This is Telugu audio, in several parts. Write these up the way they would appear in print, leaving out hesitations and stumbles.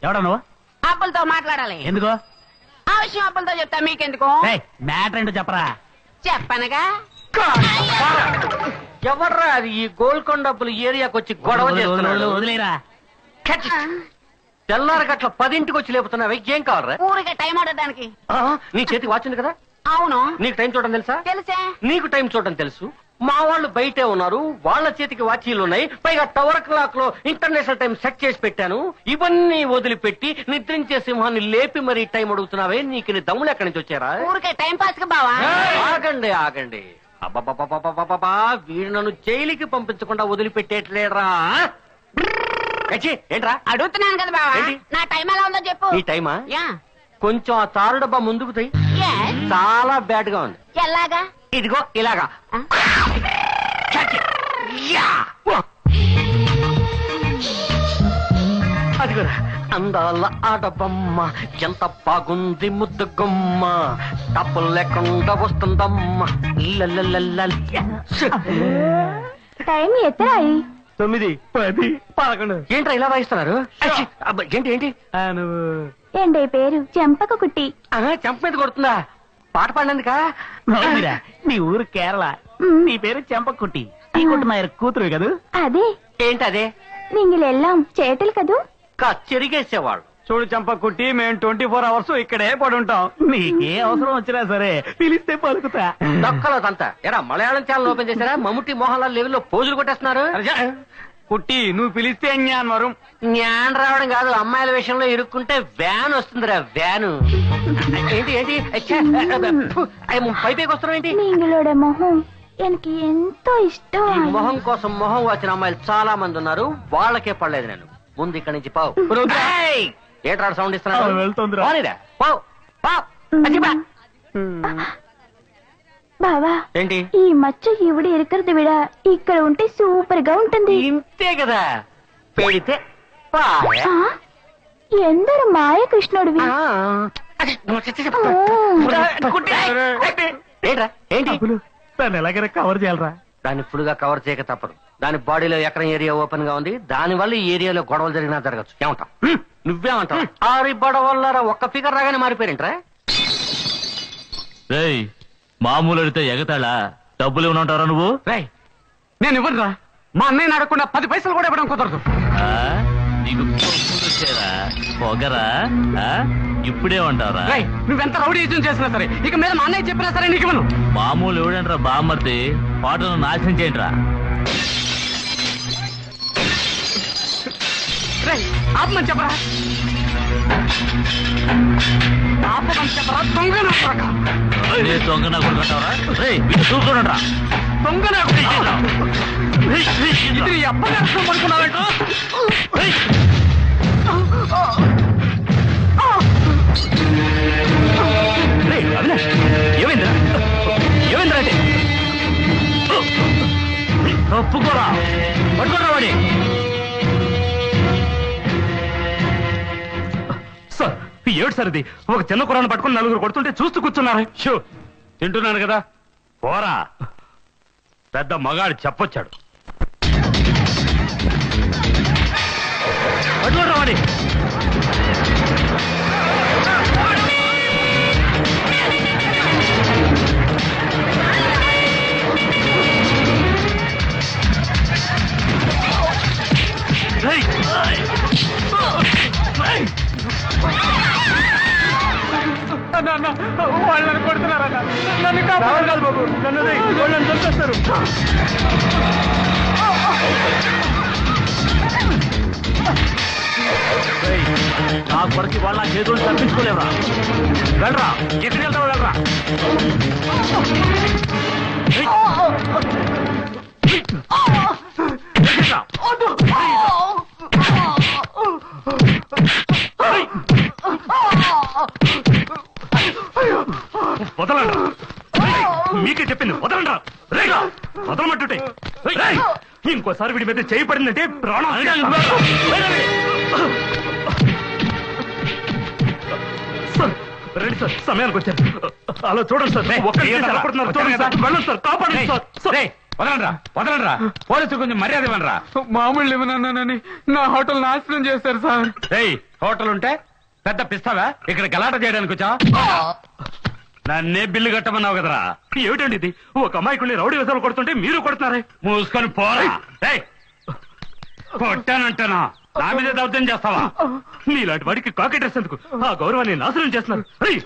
ఎవడా నువ్వు? అప్పులతో మాట్లాడాలి. ఎందుకు? ఆ విషయం అప్పులతో చెప్తా, మీకెందుకు? మ్యాటర్ ఏంటో చెప్పరా. చెప్పనగా. ఎవర్రా అది ఈ గోల్కొండ అప్పులు ఏరియాకి వచ్చి గొడవ చేస్తున్నాడు? వదిలేరా. తెల్లారి గట్ల 10ంటికి వచ్చి లేపుతున్నావు. ఏం కావాలరా? ఊరికే టైం ఆడడానికి. నీ చేతికి వాచ్ ఉంది కదా? అవును. నీకు టైం చూడడం తెలుసా? తెలుసే. నీకు టైం చూడడం తెలుసు. మా వాళ్ళు బయటే ఉన్నారు, వాళ్ళ చేతికి వాచీలు ఉన్నాయి. పైగా టవర్ క్లాక్ లో ఇంటర్నేషనల్ టైం సెట్ చేసి పెట్టాను. ఇవన్నీ వదిలిపెట్టి నిద్రించే సింహాన్ని లేపి మరీ టైం అడుగుతున్నావే, నీకు నీ దమ్ములు ఎక్కడి నుంచి వచ్చారా? ఊరికే టైం పాస్ గా బావా. ఆగండి ఆగండి. అబ్బబ్బబ్బబ్బబ్బబ్బా, వీడు నన్ను జైలుకి పంపించకుండా వదిలిపెట్టేట్లేడ్రా. ఏంట్రా అడుగుతున్నాను కదా బావా, నా టైం ఎలా ఉందో చెప్పు. ఈ టైమా? కొంచెం ఆ తారు డబ్బా ముందుకు తీ. చాలా బ్యాడ్ గా ఉంది. ఎలాగా? ఇదిగో ఇలాగా. అదిగోరా అందాల ఆడబొమ్మ, ఎంత బాగుంది ముద్దు గుమ్మ, తప్పులు లేకుండా వస్తుందమ్మా. టైం ఎత్తరాయి 9, 10, 11. ఏంట్రా ఇలా వాయిస్తున్నారు? ఏంటి ఏంటి ఏంటే పేరు? చెంపక కుట్టి. చెంప మీద కొడుతుందా? పాట పాడినందుకా? నీ ఊరు కేరళ, నీ పేరు చెంపకుట్టి. ఈ కుటుంబ కూతురు కదూ? అదే. ఏంటి అదే? నింగిలెల్లాం చేటలు కదూ? చెరిగేసేవాళ్ళు. చూడు చంపకుట్టి, మేము 24 hours ఇక్కడే పడి ఉంటాం. నీకే అవసరం వచ్చినా సరే పిలిస్తే పలుకుతా. దక్కలదంతా ఎరా మలయాళం ఛానల్ ఓపెన్ చేశారా? మమ్ముట్టి మోహన్ లాల్ లెవెల్లో పోజులు కొట్టేస్తున్నారు. కుట్టి నువ్వు పిలిస్తే జ్ఞాన్ వరం. జ్ఞాన్ రావడం కాదు, అమ్మాయిల విషయంలో ఇరుక్కుంటే వ్యాన్ వస్తుందిరా, వ్యాను. ఏంటి ఏంటి పైపైకి వస్తున్నావు ఏంటి? నింగిలోడ మొహం எனக்கு ఎంతో ఇష్టం. ఈ మొహం కోసం మొహం వచ్చిన అమ్మాయిలు చాలా మంది ఉన్నారు, వాళ్ళకే పడలేదు నేను. ముందు ఇక్కడి నుంచి పావు. ఏట్రాడు సౌండ్ ఇస్తున్నాడు? వెళ్తుందిరా. బావా ఏంటి ఈ మచ్చ ఇవిడ ఇరుకరది విడ ఇక్కడ ఉంటే సూపర్ గా ఉంటుంది. ఇంతే కదా, పెడితే ఎందరు మాయ కృష్ణుడివి. ఏంట్రా ఏంటి? దాన్ని ఎలాగైనా కవర్ చేయాలరా. దాన్ని ఫుల్ గా కవర్ చేయక తప్పదు. దాని బాడీలో ఎక్కడ ఏరియా ఓపెన్ గా ఉంది, దాని వల్ల ఈ ఏరియాలో గొడవలు జరిగినా జరగచ్చు. ఏమంటావు? నువ్వేమంటావు? ఆరి గొడవల్లారా ఒక్క ఫిగర్ రాగానే మారిపోయారంట్రా. మామూలు అడితే ఎగతాళా? డబ్బులు ఇవ్వనంటారా నువ్వు? నేను ఇవ్వనురా. మా అన్నయ్య అడగకుండా 10 పైసలు కూడా ఇవ్వడం కుదరదు. నీకు పొగరా? ఇప్పుడేమంటారా? నువ్వెంత రౌడీ యుద్ధం చేసినా సరే, ఇక మీద మా అన్నయ్య చెప్పినా సరే నీకు ఇవ్వను. మామూలు ఎవడంట్రా బామ్మర్ది? పాటను నాశనం చేయండిరా. ఆపమని చెప్పరా, ఆపమని చెప్పరా. దొంగ నా కొడక. దొంగ నా కొడుకుంటావరా? వీళ్ళు చూసుకోండిరా. దొంగ నా కొడుకు. ఇది ఎప్పటి పడుకున్నావంట? ఏమైందిరా? ఏమైందిరా? అంటే ఒప్పుకోరా, పట్టుకోరా వాడి. సార్ ఏడు సార్ ఇది? ఒక చిన్న కురాన్ని పట్టుకుని 4 కొడుతుంటే చూస్తూ కూర్చున్నారు. షో తింటున్నాను కదా, పోరా. పెద్ద మగాడు చెప్పొచ్చాడు. పట్టుకోరా వాడి. వాళ్ళని కొడుతున్నారన్న. నన్ను కాపాడు బాబు. వాళ్ళని చంపేస్తారు. నా కొరకి వాళ్ళ చేతులు తప్పించుకోలేవరా. వెళ్ళరా, ఎక్కడికి వెళ్తావు? వెళ్ళరా. వదలండి, మీకే చెప్పింది వదలండి. వదలమంటుంటే ఇంకోసారి వీడి మీద చేయి పడిందంటే ప్రాణం. రండి సార్, సమయానికి వచ్చారు. అలా చూడండి సార్. చూడండి సార్, వెళ్ళండి సార్, కాపాడండి సార్. వదలండ్రా పోలీసులు కొంచెం మర్యాద ఇవ్వనరా. మామూలు ఇవ్వనన్నానని నా హోటల్ నాశనం చేశారు సార్. హోటల్ ఉంటే పెద్ద పిస్తావా ఇక్కడ గలాట చేయడానికి వచ్చా? నన్నే బిల్లు కట్టమన్నావు కదరా. ఏమిటండి ఇది? ఒక అమ్మాయికుల్ని రౌడీ వేసాలు కొడుతుంటే మీరు కొడుతున్నారే. మూసుకొని పోరా. కొట్టానంటానా? నా మీద దౌర్జన్యం చేస్తావా? నీలాంటి వాడికి కాకి డ్రెస్ ఎందుకు? ఆ గౌరవాన్ని నాశనం చేస్తున్నారు.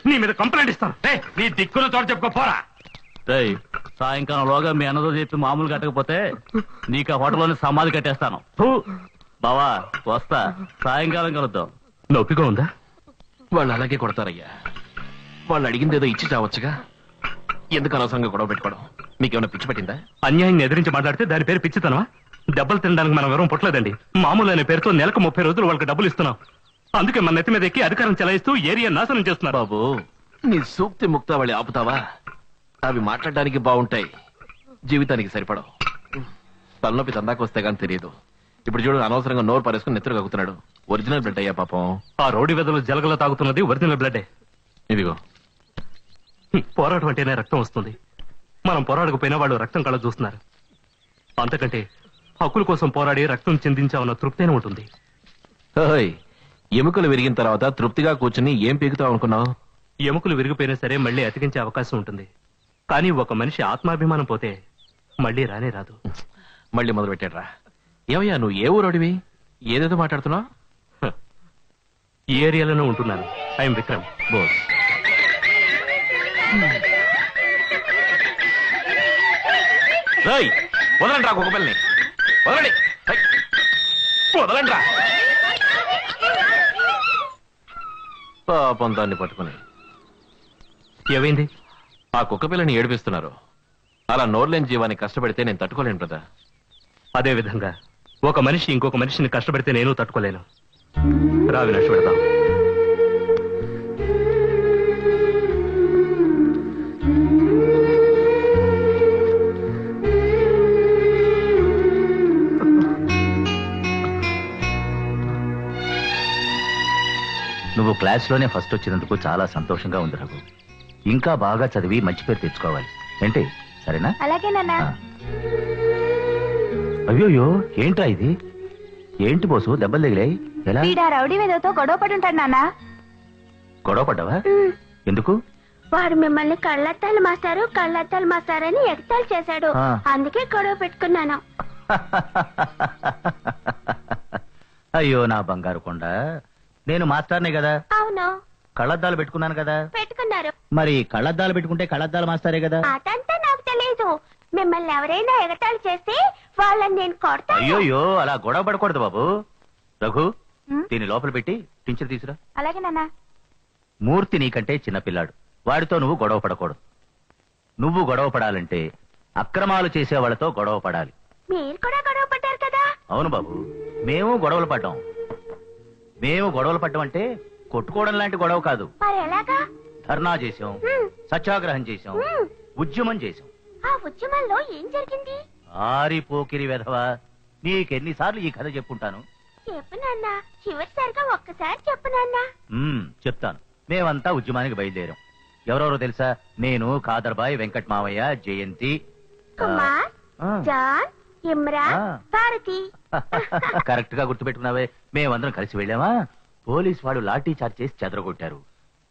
నీ మీద కంప్లైంట్ ఇస్తాను. నీ దిక్కున చోట చెప్పుకోపోరా. సాయంకాలంలోగా మీ అన్నదో చెప్పి మామూలు కట్టకపోతే నీకు ఆ హోటల్లోనే సమాధి కట్టేస్తాను. బావా వస్తా, సాయంకాలం కలుద్దాం. నొప్పిగా ఉందా? వాళ్ళు అలాగే కొడతారయ్యా. వాళ్ళు అడిగింది ఏదో ఇచ్చి చావచ్చుగా. ఎందుకు అనవసరంగా గొడవ పెట్టుకోవడం? మీకేమైనా పిచ్చి పట్టిందా? అన్యాయం ఎదిరించి మాట్లాడితే దాని పేరు పిచ్చితనవా? డబ్బులు తినడానికి మనం ఎవరూ పుట్టలేదండి. మామూలు అనే పేరుతో నెలకు 30 రోజులు వాళ్ళకి డబ్బులు ఇస్తున్నాం. అందుకే మన నెత్తి మీద ఎక్కి అధికారం చెలాయిస్తూ ఏరియా నాశనం చేస్తున్నారు. బాబు నీ సూక్తి ముక్తావళి ఆపుతావా? అవి మాట్లాడడానికి బాగుంటాయి, జీవితానికి సరిపడవు. తలనొప్పి తందాకు వస్తే గానీ తెలియదు. ఇప్పుడు చూడు, అనవసరంగా నోరు పారేసుకుని నెత్తురు కక్కుతున్నాడు. ఒరిజినల్ బ్లడ్ అయ్యా పాపం. ఆ రౌడీ వెదలు జలగలో తాగుతున్నది ఒరిజినల్ బ్లడ్డే. ఇదిగో పోరాటం అంటేనే రక్తం వస్తుంది. మనం పోరాడకపోయినా వాళ్ళు రక్తం కళ్ళ చూస్తున్నారు. అంతకంటే హక్కుల కోసం పోరాడి రక్తం చిందించామన్న తృప్తేనే ఉంటుంది. ఎముకలు విరిగిన తర్వాత తృప్తిగా కూర్చుని ఏం పీకుతావు అనుకున్నావు? ఎముకలు విరిగిపోయినా సరే మళ్ళీ అతికించే అవకాశం ఉంటుంది. కానీ ఒక మనిషి ఆత్మాభిమానం పోతే మళ్ళీ రానే రాదు. మళ్ళీ మొదలు పెట్టాడ్రా. ఏమయ్యా నువ్వు ఏ ఊరోడివి? ఏదేదో మాట్లాడుతున్నావు? ఈ ఏరియాలోనే ఉంటున్నాను. ఐఎమ్ విక్రమ్ బోస్. వదలండి రా కుక్కపిల్లని, వదలండి, వదలండి రా. పాపం దాన్ని పట్టుకుని ఏమైంది? ఆ కుక్కపిల్లని ఏడిపిస్తున్నారు. అలా నోర్లేని జీవాన్ని కష్టపెడితే నేను తట్టుకోలేను బ్రదర్. అదే విధంగా ఒక మనిషి ఇంకొక మనిషిని కష్టపెడితే నేను తట్టుకోలేను. రావి నష్ట పెడతాం. నువ్వు క్లాస్లోనే ఫస్ట్ వచ్చినందుకు చాలా సంతోషంగా ఉంది రఘు. ఇంకా బాగా చదివి మంచి పేరు తెచ్చుకోవాలి. ఏంటి? సరేనా? అలాగే నాన్న. అయ్యోయ్యో ఏంట్రా ఇది? ఏంటి బోసు దెబ్బలు తగిలాయి? ఎలా? వీడా రౌడీ వేదతో గొడవ పడి ఉంటాడు నాన్న. గొడవ పడ్డావా? ఎందుకు? వాడు మిమ్మల్ని కళ్ళద్దాలు మాస్టారు అని ఎగతాళి చేశాడు. అందుకే గొడవ పెట్టుకున్నాను. అయ్యో నా బంగారు కొండ, నేను మాస్టర్నే కదా. అవును. కళ్ళద్దాలు పెట్టుకున్నాను కదా. పెట్టుకున్నారు. మరి కళ్ళద్దాలు పెట్టుకుంటే కళ్ళద్దాలు మాస్టరే కదా. అదంతా నాకు తెలియదు. మిమ్మల్ని ఎవరైనా ఎగతాళి చేస్తే వాళ్ళని నేను కొడతాను. అయ్యోయ్యో అలా గొడవ పడకూడదు బాబు. రఘు దీన్ని లోపల పెట్టి టించర్ తీసురా. అలాగే నాన్న. మూర్తి నీకంటే చిన్నపిల్లాడు. వాడితో నువ్వు గొడవ పడకూడదు. నువ్వు గొడవ పడాలంటే అక్రమాలు చేసే వాళ్ళతో గొడవ పడాలి. మీరు కూడా గొడవ పడ్డారు కదా. అవును బాబు, మేము గొడవలు పడ్డాం. మేము గొడవలు పడ్డం అంటే కొట్టుకోవడం లాంటి గొడవ కాదు. మరి ఎలాగా? ధర్నా చేశాం, సత్యాగ్రహం చేశాం, ఉద్యమం చేశాం. ఆ ఉద్యమంలో ఏం జరిగింది? ఆరిపోకిరి వెధవా, నీకెన్నిసార్లు ఈ కథ చెప్పుంటాను. చెప్పు నాన్న, చివరిసారిగా ఒక్కసారి చెప్పు నాన్న. చెప్తాను. మేమంతా ఉద్యమానికి బయలుదేరాం. ఎవరెవరో తెలుసా? నేను, కాదర్బాయ్, వెంకట్ మావయ్య, జయంతి, కుమార్, జాన్, ఇమ్రాన్, భారతి. కరెక్ట్ గా గుర్తుపెట్టుకున్నావే. మేమందరం కలిసి వెళ్ళామా? పోలీసు వాళ్ళు లాఠీ చార్జ్ చేసి చెదరగొట్టారు.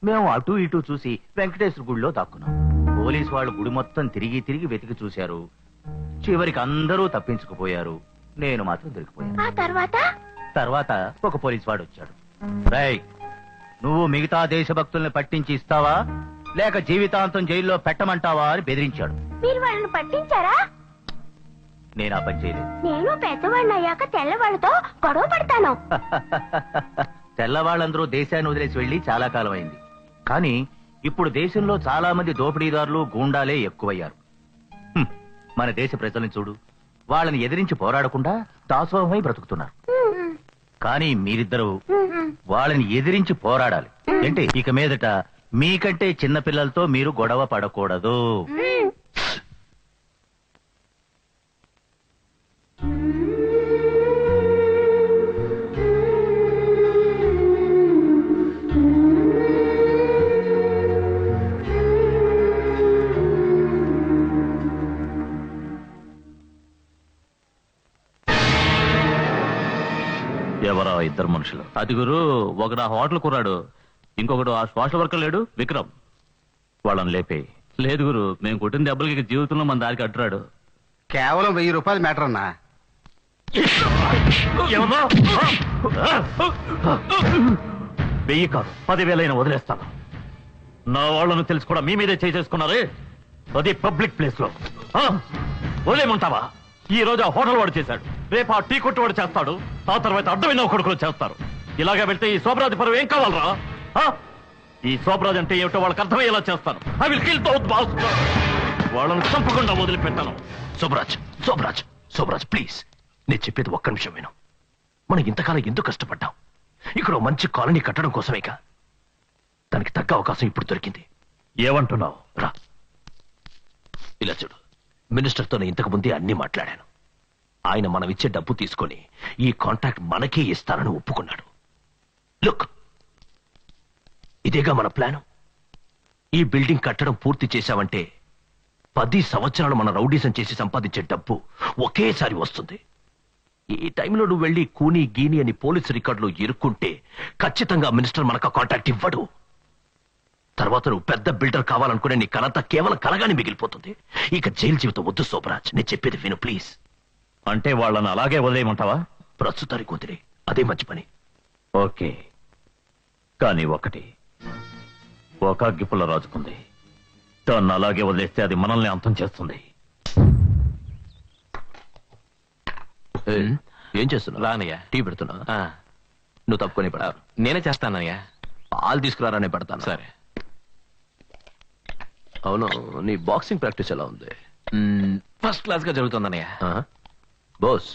మేము అటు ఇటు చూసి వెంకటేశ్వర గుడిలో దాక్కున్నాం. పోలీసు వాళ్ళు గుడి మొత్తం తిరిగి తిరిగి వెతికి చూశారు. చివరికి అందరూ తప్పించుకుపోయారు. నేను మాత్రం దొరికిపోయాను. ఆ తర్వాత ఒక పోలీసు వాడు వచ్చాడు. రేయ్, నువ్వు మిగతా దేశభక్తుల్ని పట్టించి ఇస్తావా లేక జీవితాంతం జైల్లో పెట్టమంటావా అని బెదిరించాడు. మీరు వాళ్ళని పట్టించారా? నేను ఆ పని చేయలేదు. నేను పెద్దవాళ్ళని అయ్యాక తెల్లవాళ్ళతో గొడవ పడతాను. తెల్లవాళ్ళందరూ దేశాన్ని వదిలేసి వెళ్లి చాలా కాలం అయింది. కానీ ఇప్పుడు దేశంలో చాలా మంది దోపిడీదారులు, గూండాలే ఎక్కువయ్యారు. మన దేశ ప్రజల్ని చూడు, వాళ్ళని ఎదిరించి పోరాడకుండా దాసోహమై బ్రతుకుతున్నారు. కానీ మీరిద్దరూ వాళ్ళని ఎదిరించి పోరాడాలి. ఏంటి? ఇక మీదట మీకంటే చిన్న పిల్లలతో మీరు గొడవ పడకూడదు. ఎవరా ఇద్దరు మనుషులు? అది గురు, ఒకడు ఆ హోటల్ కుర్రాడు, ఇంకొకడు ఆ సోషల్ వర్కర్ లేడు విక్రమ్. వాళ్ళని లేపే. లేదు గురు, మేము కొట్టిన దెబ్బలకి జీవితంలో మన దారికి అడ్డురాడు. కేవలం 1000 రూపాయలు మ్యాటర్ అన్నా. ఏమన్నా? 1000 కాదు, 10,000 వదిలేస్తాను. నా వాళ్ళను తెలిసి కూడా మీ మీదే చేసుకున్నారే, అది పబ్లిక్ ప్లేస్ లో. వదిలేమంటావా? ఈ రోజు ఆ హోటల్ వాడు చేశాడు, రేపు ఆ టీ కొట్టు వాడు చేస్తాడు, ఆ తర్వాత అడ్డమైన కొడుకులు చేస్తారు. ఇలాగే వెళ్తే ఈ శోభరాజు పరువు ఏం కావాలరా? ఈ శోభరాజు అంటే ఏమిటో వాళ్ళకి అర్థమయ్యేలా చేస్తాను. I will kill both boss. వాళ్ళని చంపకుండా వదిలిపెట్టాను. శోభరాజ్ ప్లీజ్, నేను చెప్పేది ఒక్క నిమిషం విను. మనం ఇంతకాలం ఎందుకు కష్టపడ్డాం? ఇక్కడ ఓ మంచి కాలనీ కట్టడం కోసమేగా. దానికి తగ్గ అవకాశం ఇప్పుడు దొరికింది. ఏమంటున్నావు? రా, ఇలా చూడు. మినిస్టర్తో నేను ఇంతకు ముందే అన్ని మాట్లాడాను. ఆయన మనం ఇచ్చే డబ్బు తీసుకొని ఈ కాంట్రాక్ట్ మనకే ఇస్తానని ఒప్పుకున్నాడు. లుక్, ఇదేగా మన ప్లాను. ఈ బిల్డింగ్ కట్టడం పూర్తి చేశావంటే 10 సంవత్సరాలు మన రౌడీసం చేసి సంపాదించే డబ్బు ఒకేసారి వస్తుంది. ఈ టైంలో నువ్వు వెళ్ళి కూనీ గీని అని పోలీసు రికార్డులో ఇరుక్కుంటే ఖచ్చితంగా మినిస్టర్ మనకు కాంట్రాక్ట్ ఇవ్వడు. తర్వాత నువ్వు పెద్ద బిల్డర్ కావాలనుకునే నీ కలంతా కేవలం కలగానే మిగిలిపోతుంది. ఇక జైలు జీవితం వద్దు శోభరాజ్, నేను చెప్పేది విను ప్లీజ్. అంటే వాళ్ళని అలాగే వదిలేయమంటావా? ప్రస్తుతానికి వదిలే, అదే మంచి పని. ఓకే, కానీ ఒకటి, ఒక అగ్గిపుల్ల రాజుకుంది. దాన్ని అలాగే వదిలేస్తే అది మనల్ని అంతం చేస్తుంది. ఏం చేస్తున్నావు? రానయ్యా, టీ పెడుతున్నా. నువ్వు తప్పుకొని పడా. నేనే చేస్తానయ్యా. పాలు తీసుకురారానే పెడతాను. సరే. అవును, నీ బాక్సింగ్ ప్రాక్టీస్ ఎలా ఉంది? ఫస్ట్ క్లాస్ గా జరుగుతుందన్నయ్య. బోస్,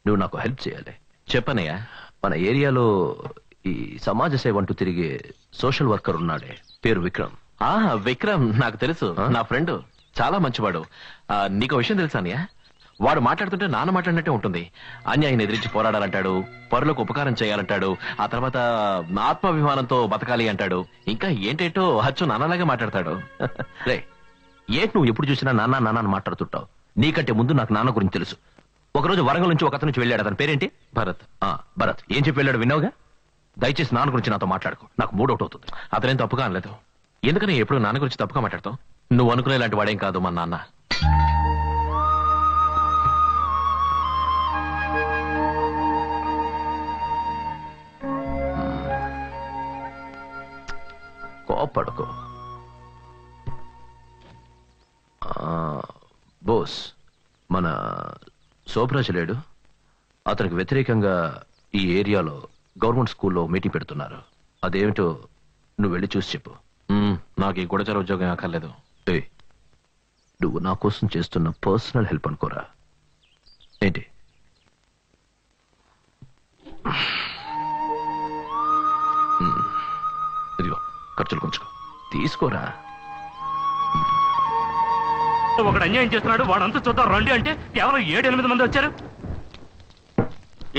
నువ్వు నాకు హెల్ప్ చేయాలి. చెప్పనయ్యా. మన ఏరియాలో ఈ సమాజ సేవ అంటూ తిరిగే సోషల్ వర్కర్ ఉన్నాడే, పేరు విక్రమ్. విక్రమ్ నాకు తెలుసు, నా ఫ్రెండ్, చాలా మంచివాడు. నీకు విషయం తెలుసా అన్నయ్య? వాడు మాట్లాడుతుంటే నాన్న మాట్లాడినట్టే ఉంటుంది. అన్యాయం ఎదిరించి పోరాడాలంటాడు, పరులకు ఉపకారం చేయాలంటాడు, ఆ తర్వాత ఆత్మాభిమానంతో బతకాలి అంటాడు. ఇంకా ఏంటేంటో అచ్చు నాన్నలాగే మాట్లాడతాడు. రే, ఏంటి నువ్వు ఎప్పుడు చూసినా నాన్న నాన్న అని మాట్లాడుతుంటావు? నీకంటే ముందు నాకు నాన్న గురించి తెలుసు. ఒకరోజు వరంగల్ నుంచి ఒకతను నుంచి వెళ్ళాడు. అతని పేరేంటి? భరత్. భరత్ ఏం చెప్పి వెళ్ళాడు విన్నావుగా? దయచేసి నాన్న గురించి నాతో మాట్లాడుకో, నాకు మూడౌట్ అవుతుంది. అతనేం తప్పుగా అనలేదు. ఎందుకని ఎప్పుడు నాన్న గురించి తప్పుగా మాట్లాడతావు? నువ్వు అనుకునే లాంటి వాడేం కాదు మా నాన్న. కోపడుకో. బోస్, మన శోభరాజు లేడు, అతనికి వ్యతిరేకంగా ఈ ఏరియాలో గవర్నమెంట్ స్కూల్లో మీటింగ్ పెడుతున్నారు. అదేమిటో నువ్వు వెళ్ళి చూసి చెప్పు. నాకు ఈ గూఢచార ఉద్యోగం అక్కర్లేదు. నువ్వు నా కోసం చేస్తున్న పర్సనల్ హెల్ప్ అనుకోరా ఏంటి? ఇదిగో ఖర్చులు కొంచెం తీసుకోరా. ఒకడు అన్యాయం చేస్తున్నాడు, వాడంతా చూద్దాం రండి అంటే కేవలం 7-8 మంది వచ్చారు.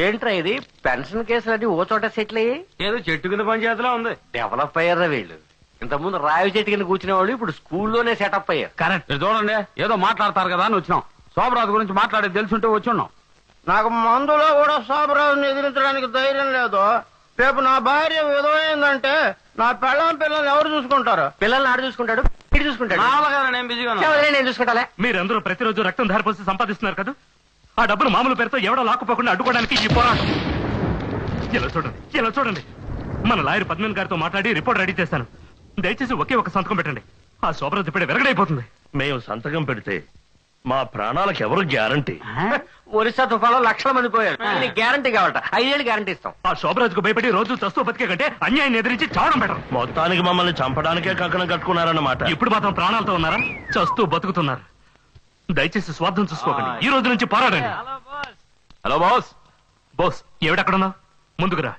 ఏంట్రా ఇది? పెన్షన్ కేసులన్నీ ఓ చోట సెటిల్ అయ్యి ఏదో చెట్టు కింద పంచాయతీలో ఉంది. డెవలప్ అయ్యారా వీళ్ళు? ఇంతకుముందు రావి చెట్టు కింద కూర్చునే వాళ్ళు ఇప్పుడు స్కూల్లోనే సెటప్ అయ్యారు. కరెక్ట్. చూడండి, ఏదో మాట్లాడతారు కదా అని వచ్చినాం. శోభరాజు గురించి మాట్లాడేది తెలుసుంటే వచ్చి ఉన్నాం. నాకు మందులో కూడా శోభరాజుని ఎదిరించడానికి ధైర్యం లేదు. రేపు నా భార్య విధమైందంటే నా పెళ్ళం పిల్లల్ని ఎవరు చూసుకుంటారు? పిల్లల్ని ఆడు చూసుకుంటాడు, ఇటు చూసుకుంటాడు. నేను బిజీగా నేను చూసుకుంటాలే. మీరందరూ ప్రతిరోజు రక్తం ధారపోసి సంపాదిస్తున్నారు కదా, ఆ డబ్బులు మామూలు పేరుతో ఎవడో లాక్కుపోకుండా అడ్డుకోవడానికి ఈ పోరాటం. ఇలా చూడండి, మన లాయర్ పద్మన్ గారితో మాట్లాడి రిపోర్ట్ రెడీ చేశాను. దయచేసి ఒకే ఒక సంతకం పెట్టండి. ఆ శోభరాజు ఇప్పుడే వెరగడైపోతుంది. మేము సంతకం పెడితే మా ప్రాణాలకు ఎవరు గ్యారంటీ? ఒరిస్సా తుఫాలో లక్షల మంది పోయారు. గ్యారంటీ కావాలట, 5 ఏళ్ళు గ్యారంటీ ఇస్తాం. ఆ శోభరాజుకు భయపడి రోజు చస్తూ బతికే కంటే అన్యాయం ఎదిరించి చావడం బెటర్. మొత్తానికి మమ్మల్ని చంపడానికే కంకణం కట్టుకున్నారన్నమాట. ఇప్పుడు మాత్రం ప్రాణాలతో ఉన్నారా? చస్తూ బతుకుతున్నారు. దయచేసి స్వార్థం చూసుకోకండి. ఈ రోజు నుంచి పోరాడండి. Hello boss. బోస్, ఏమిటక్కడున్నావు? ముందుకురా.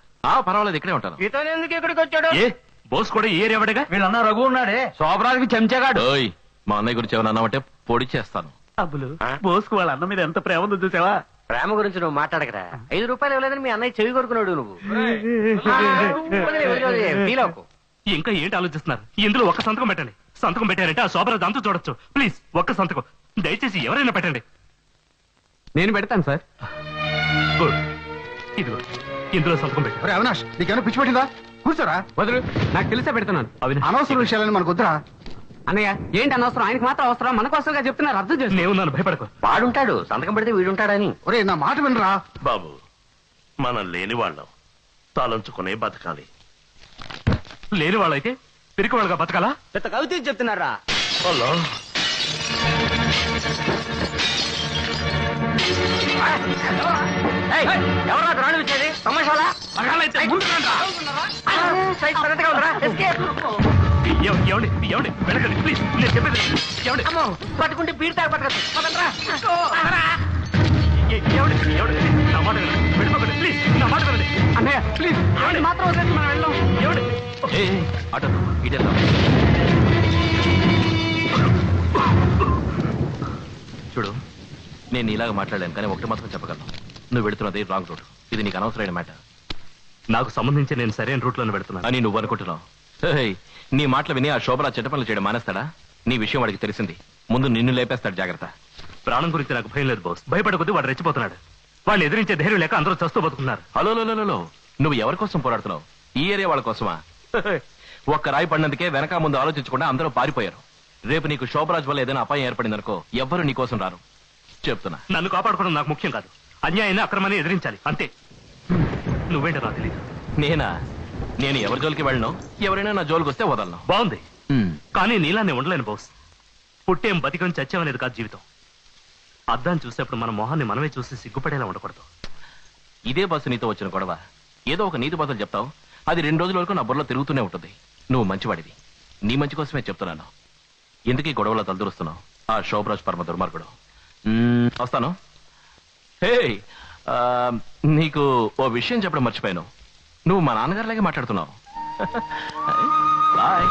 పర్వాలేదు, ఇక్కడే ఉంటాను. ఇతను ఎందుకు ఇక్కడికి వచ్చాడు? ఏ బోస్ కూడా ఈ ఏరియా వాడేగా? వీళ్ళన్నా రఘు ఉన్నాడే, శోభరాజుకి చెంచాగాడు. ఓయ్, మా అన్నయ్య గురించి ఏమన్నా అన్నామంటే పొడి చేస్తాను. అబ్బులు, బోస్కు వాళ్ళ అన్న మీద ఎంత ప్రేమ ఉందో చూసావా? ప్రేమ గురించి నువ్వు మాట్లాడకరా. 5 రూపాయలు ఇవ్వలేదని మీ అన్నయ్య చెవి కొరుకున్నాడు. నువ్వు ఫీల్ అవ్వకు. ఇంకా ఏంటి ఆలోచిస్తున్నారు? ఇందులో ఒక్క సంతకం పెట్టండి. సంతకం పెట్టారంటే ఆ శోభరాజు అంతా చూడొచ్చు. ప్లీజ్ ఒక్క సంతకం దయచేసి ఎవరైనా పెట్టండి. నేను పెడతాను సార్. గుడ్. ఇదిగో ఇందులో సంతకం పెట్టు. ఒరే అవినాష్, నీకేమైనా పిచ్చి పెట్టిందా? కూర్చోరా. వదులు, నాకు తెలిసే పెడుతున్నాను. అనవసర విషయాలని మనకు వద్దురా. అన్నయ్య ఏంటి అనవసరం, ఆయనకి మాత్రం అవసరం, మనకోసంగా చెప్తున్నారు, అర్థం చేసి. నేను నన్ను భయపడకు. వాడుంటాడు, సంతకం పెడితే వీడుంటాడని. ఒరే నా మాట వినరా. బాబు, మనం లేని వాళ్ళం, తలంచుకునే బతకాలి. లేని వాళ్ళైతే పిరికి వాళ్ళగా బతకాలా? పెద్ద కవిత చెప్తున్నారా? హలో, ఎవరా రాణి వచ్చేది? తమాషాలా? మగాళ్ళైతే ముందు రండ్రా. సైజ్ పెద్దగా ఉందిరా. Escape. ఏమండి ఏమండి వెళ్ళకండి ప్లీజ్, నేను చెప్పేది ఏమండి. అమ్మో, పట్టుకుంటే బీడి తాగి పట్టకచ్చు. పదండ్రా. ఏమండి ఏమండి నా మాట వినండి, వెళ్ళిపోకండి ప్లీజ్, నా మాట వినండి. అన్నయ్య ప్లీజ్, ఆయన మాత్రం వదిలేసి మనం వెళ్దాం. ఏమండి అటు ఇటెళ్దాం. చూడు, నేను ఇలాగ మాట్లాడాను, కానీ ఒకటి మాత్రం చెప్పగలను, నువ్వు వెళుతున్నది రాంగ్ రూట్. ఇది నీకు అనవసరమైన మ్యాటర్. నాకు సంబంధించి నేను సరైన రూట్ లోనే పెడుతున్నాను అని నువ్వు అనుకుంటున్నావు. నీ మాటలు విని ఆ శోభన చెడ్డ పనులు చేయడం మానేస్తాడా? నీ విషయం వాడికి తెలిసింది, ముందు నిన్ను లేపేస్తాడు, జాగ్రత్త. ప్రాణం గురించి నాకు భయం లేదు బాస్. భయపడకొద్ది వాడు రెచ్చిపోతున్నాడు. వాడిని ఎదిరించే ధైర్యం లేక అందరూ చస్తూ బతుకున్నారు. హలో, నువ్వు ఎవరి కోసం పోరాడుతున్నావు? ఈ ఏరియా వాళ్ళ కోసమా? ఒక్క రాయి పడినందుకే వెనక ముందు ఆలోచించకుండా అందరూ పారిపోయారు. రేపు నీకు శోభరాజ్ వల్ల ఏదైనా అపాయం ఏర్పడిందనుకో, ఎవ్వరూ నీ కోసం రారు, చెప్తున్నా. నన్ను కాపాడుకోవడం నాకు ముఖ్యం కాదు, అన్యాయాన్ని అక్రమాన్ని ఎదిరించాలి అంతే. నువ్వేంటో నాకు తెలియదు. నేను ఎవరి జోలికి వెళ్ళను, ఎవరైనా నా జోలికి వస్తే వదలను. బాగుంది, కానీ నీలా నేను ఉండలేను బాస్. పుట్టేం బతికం చచ్చామనేది కాదు జీవితం. అద్దాన్ని చూసేప్పుడు మన మొహాన్ని మనమే చూసి సిగ్గుపడేలా ఉండకూడదు. ఇదే బస్సు నీతో వచ్చిన గొడవ. ఏదో ఒక నీతి బస్సులు చెప్తావు, అది 2 రోజుల వరకు నా బుర్రలో తిరుగుతూనే ఉంటుంది. నువ్వు మంచివాడివి, నీ మంచి కోసమే చెప్తున్నాను. ఎందుకు ఈ గొడవలో తలదూరుస్తున్నావు? ఆ శోభరాజ్ పరమ దుర్మార్గుడు. వస్తాను. హే, నీకు ఓ విషయం చెప్పడం మర్చిపోయాను. నువ్వు మా నాన్నగారిలాగే మాట్లాడుతున్నావు. బాయ్.